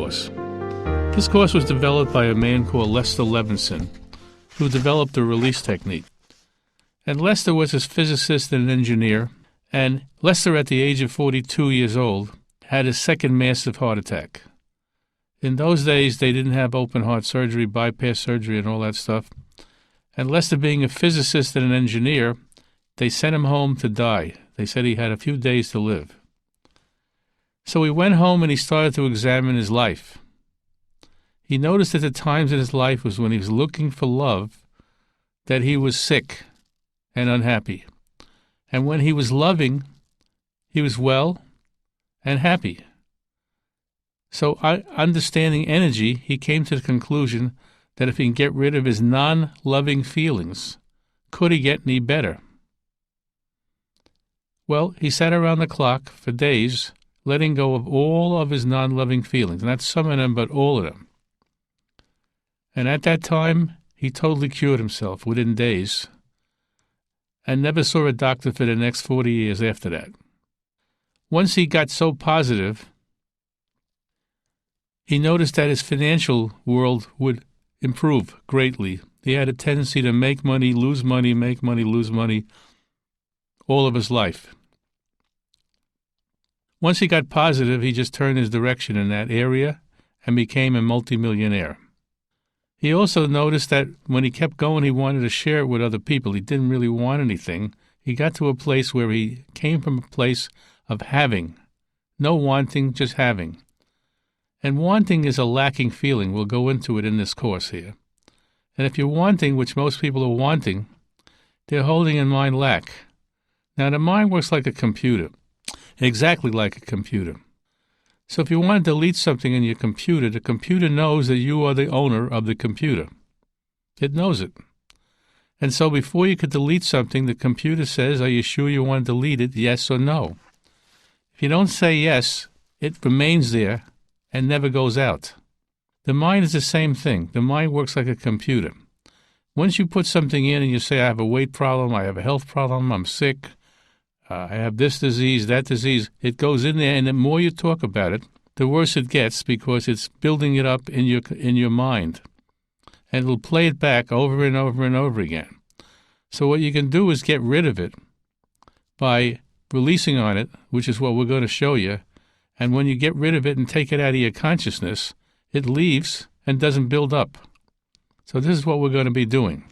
course. This course was developed by a man called Lester Levenson, who developed the release technique. And Lester was a physicist and an engineer, and Lester, at the age of 42 years old, had his second massive heart attack. In those days, they didn't have open heart surgery, bypass surgery, and all that stuff. And Lester, being a physicist and an engineer, they sent him home to die. They said he had a few days to live. So he went home and he started to examine his life. He noticed that the times in his life was when he was looking for love, that he was sick and unhappy. And when he was loving, he was well and happy. So, understanding energy, he came to the conclusion that if he can get rid of his non-loving feelings, could he get any better? Well, he sat around the clock for days, letting go of all of his non-loving feelings, not some of them, but all of them. And at that time, he totally cured himself within days and never saw a doctor for the next 40 years after that. Once he got so positive, he noticed that his financial world would improve greatly. He had a tendency to make money, lose money, make money, lose money, all of his life. Once he got positive, he just turned his direction in that area and became a multimillionaire. He also noticed that when he kept going, he wanted to share it with other people. He didn't really want anything. He got to a place where he came from a place of having. No wanting, just having. And wanting is a lacking feeling. We'll go into it in this course here. And if you're wanting, which most people are wanting, they're holding in mind lack. Now, the mind works like a computer, exactly like a computer. So if you want to delete something in your computer, the computer knows that you are the owner of the computer. It knows it. And so before you could delete something, the computer says, are you sure you want to delete it, yes or no? If you don't say yes, it remains there and never goes out. The mind is the same thing. The mind works like a computer. Once you put something in and you say, I have a weight problem, I have a health problem, I'm sick, I have this disease, that disease, it goes in there, and the more you talk about it, the worse it gets because it's building it up in your mind. And it'll play it back over and over and over again. So what you can do is get rid of it by releasing on it, which is what we're going to show you. And when you get rid of it and take it out of your consciousness, it leaves and doesn't build up. So this is what we're going to be doing.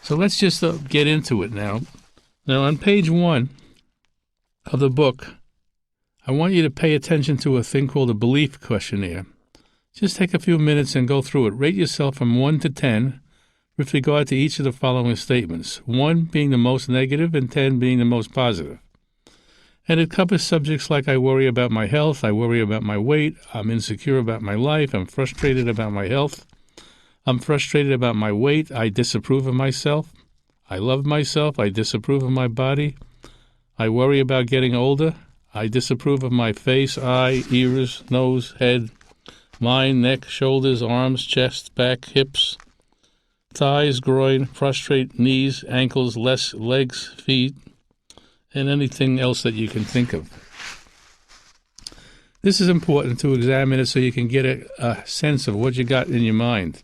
So let's just get into it now. Now, on page 1 of the book, I want you to pay attention to a thing called a belief questionnaire. Just take a few minutes and go through it. Rate yourself from 1 to 10 with regard to each of the following statements, 1 being the most negative and 10 being the most positive. And it covers subjects like I worry about my health, I worry about my weight, I'm insecure about my life, I'm frustrated about my health, I'm frustrated about my weight, I disapprove of myself, I love myself, I disapprove of my body, I worry about getting older, I disapprove of my face, eye, ears, nose, head, mind, neck, shoulders, arms, chest, back, hips, thighs, groin, frustrate, knees, ankles, legs, feet, and anything else that you can think of. This is important to examine it so you can get a sense of what you got in your mind.